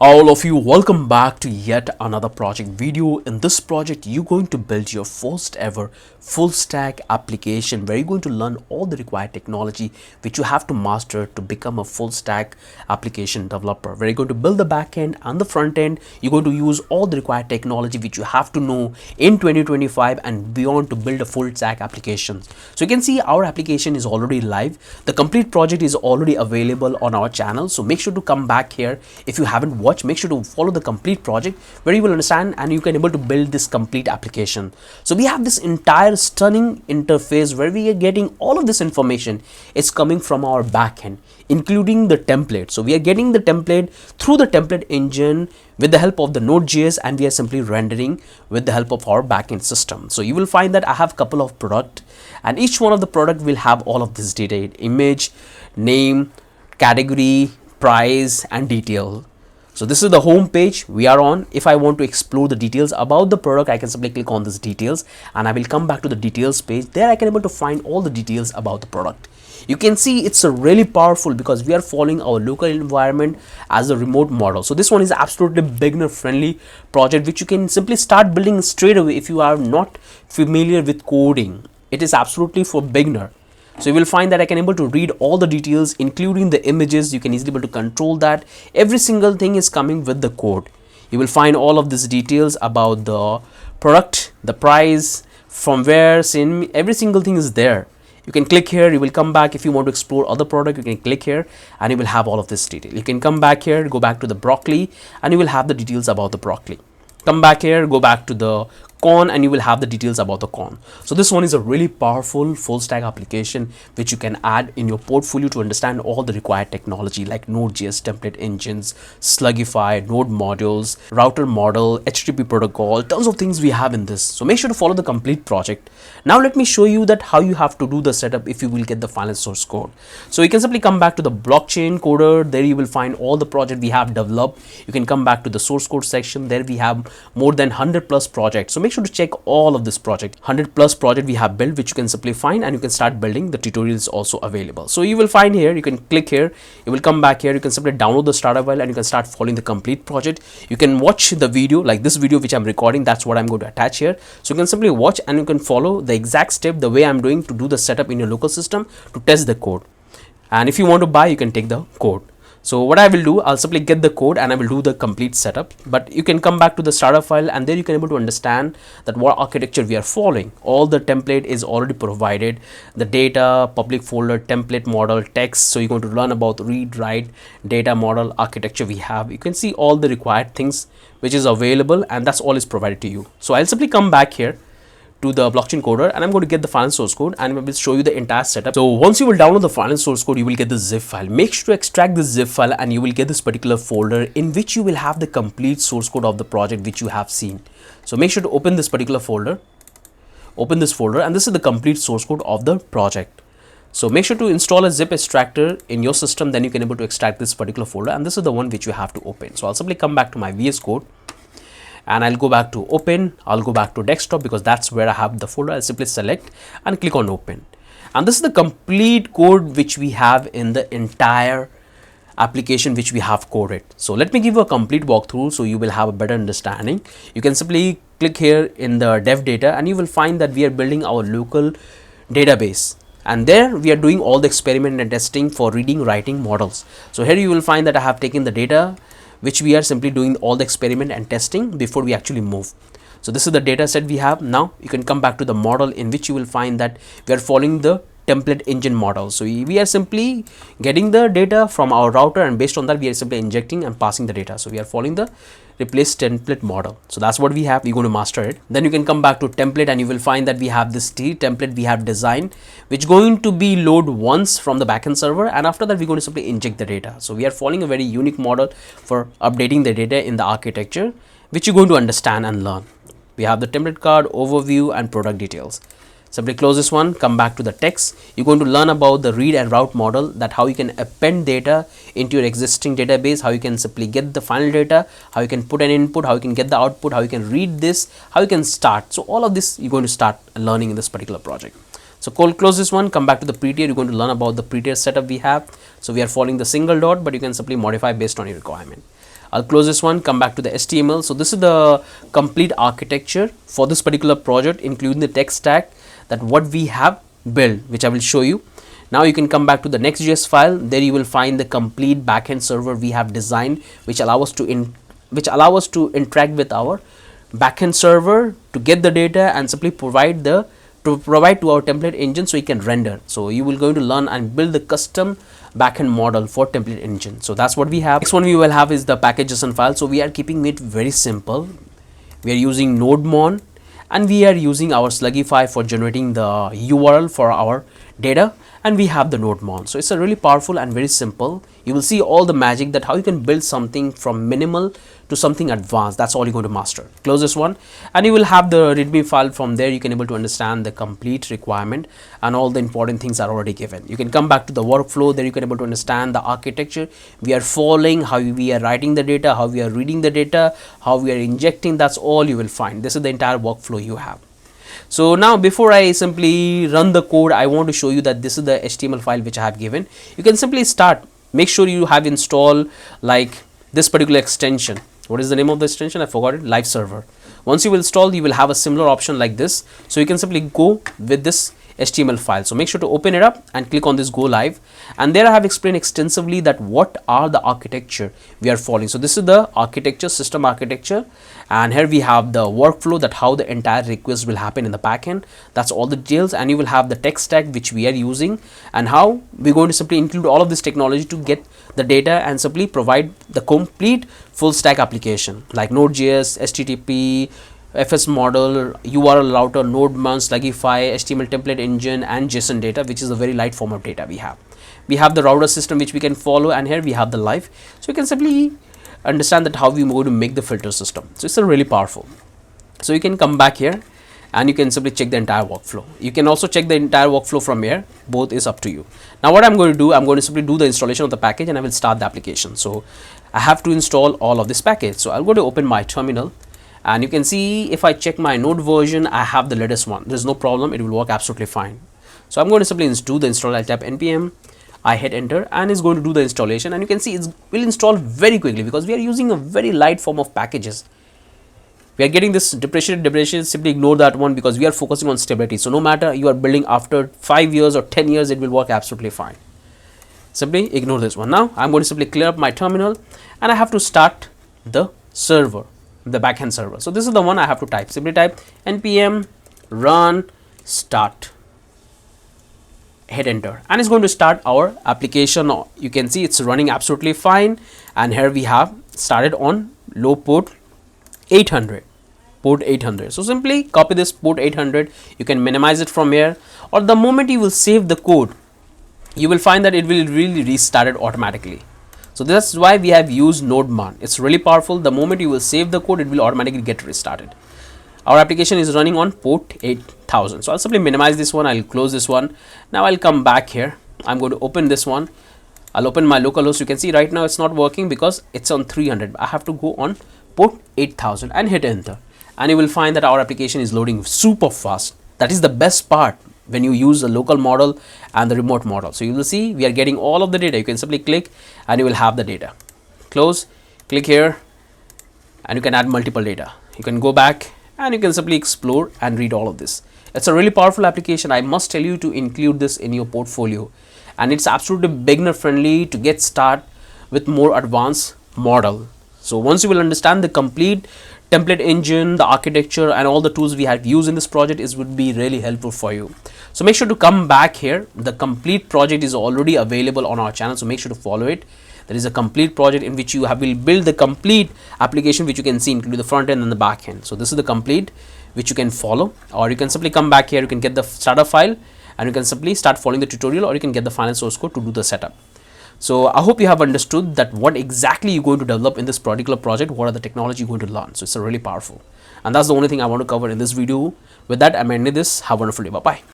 All of you, welcome back to yet another project video. In this project, you're going to build your first ever full stack application where you're going to learn all the required technology which you have to master to become a full stack application developer. Where you're going to build the back end and the front end. You're going to use all the required technology which you have to know in 2025 and beyond to build a full stack application. So you can see our application is already live. The complete project is already available on our channel. So make sure to come back here if you haven't watched. Make sure to follow the complete project where you will understand and you can able to build this complete application. So we have this entire stunning interface where we are getting all of this information. It's coming from our backend, including the template. So we are getting the template through the template engine with the help of the Node.js, and we are simply rendering with the help of our backend system. So you will find that I have a couple of product, and each one of the product will have all of this data: image, name, category, price, and detail. So this is the home page we are on. If I want to explore the details about the product, I can simply click on this details and I will come back to the details page. There I can able to find all the details about the product. You can see it's a really powerful because we are following our local environment as a remote model. So this one is absolutely beginner friendly project which you can simply start building straight away if you are not familiar with coding. It is absolutely for beginner. So you will find that I can able to read all the details, including the images. You can easily able to control that. Every single thing is coming with the code. You will find all of these details about the product, the price, from where, every single thing is there. You can click here, you will come back. If you want to explore other product, you can click here and you will have all of this detail. You can come back here, go back to the broccoli, and you will have the details about the broccoli. Come back here, go back to the corn, and you will have the details about the corn. So this one is a really powerful full stack application which you can add in your portfolio to understand all the required technology like Node.js template engines, Slugify, node modules, router model, HTTP protocol, tons of things we have in this. So make sure to follow the complete project. Now let me show you that how you have to do the setup if you will get the final source code. So you can simply come back to the blockchain coder. There you will find all the project we have developed. You can come back to the source code section. There we have more than 100 plus projects. So make sure to check all of this project. 100 plus project we have built, which you can simply find and you can start building. The tutorial is also available. So you will find here, you can click here, you will come back here, you can simply download the starter file and you can start following the complete project. You can watch the video like this video which I'm recording. That's what I'm going to attach here. So you can simply watch and you can follow the exact step the way I'm doing to do the setup in your local system to test the code. And if you want to buy, you can take the code. So what I will do, I'll simply get the code and I will do the complete setup. But you can come back to the starter file and there you can able to understand that what architecture we are following. All the template is already provided. The data, public folder, template model, text. So you're going to learn about read, write, data model, architecture we have. You can see all the required things which is available and that's all is provided to you. So I'll simply come back here to the blockchain coder and I'm going to get the final source code and I will show you the entire setup. So once you will download the final source code, you will get the zip file. Make sure to extract the zip file and you will get this particular folder in which you will have the complete source code of the project which you have seen. So make sure to open this particular folder, open this folder, and this is the complete source code of the project. So make sure to install a zip extractor in your system, then you can able to extract this particular folder, and this is the one which you have to open. So I'll simply come back to my VS Code and I'll go back to open. I'll go back to desktop because that's where I have the folder. I'll simply select and click on open. And this is the complete code which we have in the entire application which we have coded. So let me give you a complete walkthrough so you will have a better understanding. You can simply click here in the dev data and you will find that we are building our local database. And there we are doing all the experiment and testing for reading, writing models. So here you will find that I have taken the data which we are simply doing all the experiment and testing before we actually move. So this is the data set we have. Now you can come back to the model in which you will find that we are following the template engine model. So we are simply getting the data from our router and based on that we are simply injecting and passing the data. So we are following the replace template model. So that's what we have. We're going to master it. Then you can come back to template and you will find that we have this template we have designed which going to be load once from the backend server, and after that we're going to simply inject the data. So we are following a very unique model for updating the data in the architecture which you're going to understand and learn. We have the template card, overview, and product details. Simply close this one, come back to the text. You're going to learn about the read and route model, that how you can append data into your existing database, how you can simply get the final data, how you can put an input, how you can get the output, how you can read this, how you can start. So all of this you're going to start learning in this particular project. So close this one, come back to the pre-tier. You're going to learn about the pre-tier setup we have. So we are following the single dot, but you can simply modify based on your requirement. I'll close this one, come back to the HTML. So this is the complete architecture for this particular project, including the tech stack that what we have built, which I will show you. Now you can come back to the Next.js file. There you will find the complete backend server we have designed, which allow us to interact with our backend server to get the data and simply provide to our template engine so you can render. So you will going to learn and build the custom backend model for template engine. So that's what we have. Next one we will have is the package.json file. So we are keeping it very simple. We are using NodeMon and we are using our Slugify for generating the URL for our data, and we have the NodeMon. So it's a really powerful and very simple. You will see all the magic that how you can build something from minimal to something advanced. That's all you're going to master. Close this one and you will have the readme file. From there you can able to understand the complete requirement and all the important things are already given. You can come back to the workflow. There you can able to understand the architecture we are following, how we are writing the data, how we are reading the data, how we are injecting. That's all you will find. This is the entire workflow you have. So now before I simply run the code, I want to show you that this is the HTML file which I have given. You can simply start. Make sure you have installed like this particular extension. What is the name of the extension? I forgot it. Live server. Once you will install, you will have a similar option like this. So you can simply go with this HTML file. So make sure to open it up and click on this go live, and there I have explained extensively that what are the architecture we are following. So this is the architecture, system architecture, and here we have the workflow that how the entire request will happen in the backend. That's all the details, and you will have the tech stack which we are using and how we're going to simply include all of this technology to get the data and simply provide the complete full stack application like Node.js, HTTP, FS model, URL router, NodeMon, Slugify, HTML template engine, and JSON data, which is a very light form of data we have. We have the router system which we can follow, and here we have the live. So you can simply understand that how we are going to make the filter system. So it's a really powerful. So you can come back here and you can simply check the entire workflow. You can also check the entire workflow from here. Both is up to you. Now what I'm going to do, I'm going to simply do the installation of the package and I will start the application. So I have to install all of this package. So I'll go to open my terminal. And you can see if I check my node version, I have the latest one. There's no problem, it will work absolutely fine. So I'm going to simply do the install. I'll type npm, I hit enter, and it's going to do the installation, and you can see it will install very quickly because we are using a very light form of packages. We are getting this depreciation, simply ignore that one because we are focusing on stability. So no matter you are building after 5 years or 10 years, it will work absolutely fine. Simply ignore this one. Now I'm going to simply clear up my terminal and I have to start the server, the backend server. So this is the one I have to type. Simply type npm run start, hit enter, and it's going to start our application. You can see it's running absolutely fine, and here we have started on low port 800. So simply copy this port 800. You can minimize it from here, or the moment you will save the code, you will find that it will really restart it automatically. So that's why we have used NodeMon. It's really powerful. The moment you will save the code, it will automatically get restarted. Our application is running on port 8000. So I'll simply minimize this one. I'll close this one. Now I'll come back here. I'm going to open this one. I'll open my localhost. You can see right now it's not working because it's on 300. I have to go on port 8000 and hit enter. And you will find that our application is loading super fast. That is the best part when you use the local model and the remote model. So you will see we are getting all of the data. You can simply click and you will have the data. Close, click here, and you can add multiple data. You can go back and you can simply explore and read all of this. It's a really powerful application. I must tell you to include this in your portfolio, and it's absolutely beginner friendly to get started with more advanced model. So once you will understand the complete template engine, the architecture, and all the tools we have used in this project, it would be really helpful for you. So make sure to come back here. The complete project is already available on our channel, so make sure to follow it. There is a complete project in which you will build the complete application, which you can see include the front end and the back end. So this is the complete which you can follow, or you can simply come back here. You can get the startup file and you can simply start following the tutorial, or you can get the final source code to do the setup. So I hope you have understood that what exactly you're going to develop in this particular project, what are the technology you're going to learn. So it's a really powerful, and that's the only thing I want to cover in this video. With that, I'm ending this. Have a wonderful day. Bye bye.